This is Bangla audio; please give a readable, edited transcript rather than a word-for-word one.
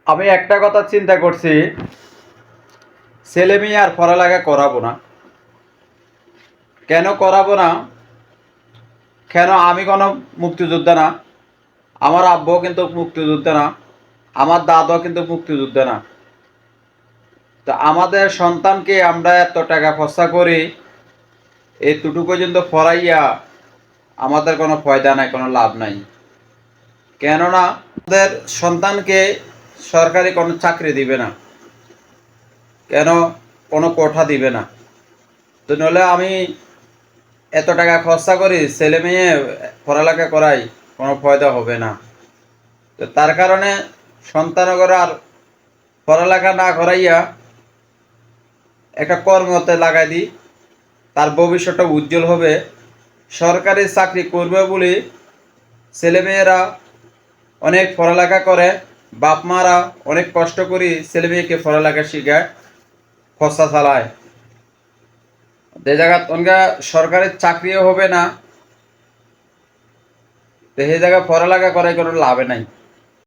আমি একটা কথা চিন্তা করছি, ছেলে মেয়ে আর পড়ালেখা করাবো না। কেন করাবো না? কেন? আমি কোনো মুক্তিযোদ্ধা না, আমার আব্বুও কিন্তু মুক্তিযোদ্ধা না, আমার দাদাও কিন্তু মুক্তিযোদ্ধা না। তো আমাদের সন্তানকে আমরা এত টাকা খরচা করি, এতটুকু পর্যন্ত পড়াইয়া আমাদের কোনো ফায়দা নাই, কোনো লাভ নাই। কেননা আমাদের সন্তানকে সরকারি কোনো চাকরি দিবে না, কেন কোনো কোঠা দিবে না। তো নইলে আমি এত টাকা খরচা করি, ছেলে মেয়ে পড়ালেখা করাই, কোনো ফায়দা হবে না। তো তার কারণে সন্তানগর আর পড়ালেখা না করাইয়া একটা কর্মতে লাগাই দিই, তার ভবিষ্যৎটা উজ্জ্বল হবে। সরকারি চাকরি করবে বলে ছেলেমেয়েরা অনেক পড়ালেখা করে, বাপ মারা অনেক কষ্ট করি ছেলে মেয়েকে পড়ালেখা শিখায়, খরচা চালায়। যে জায়গা তনগা সরকারি চাকরিও হবে না, তো সেই জায়গায় পড়ালেখা করায় কোনো লাভে নাই।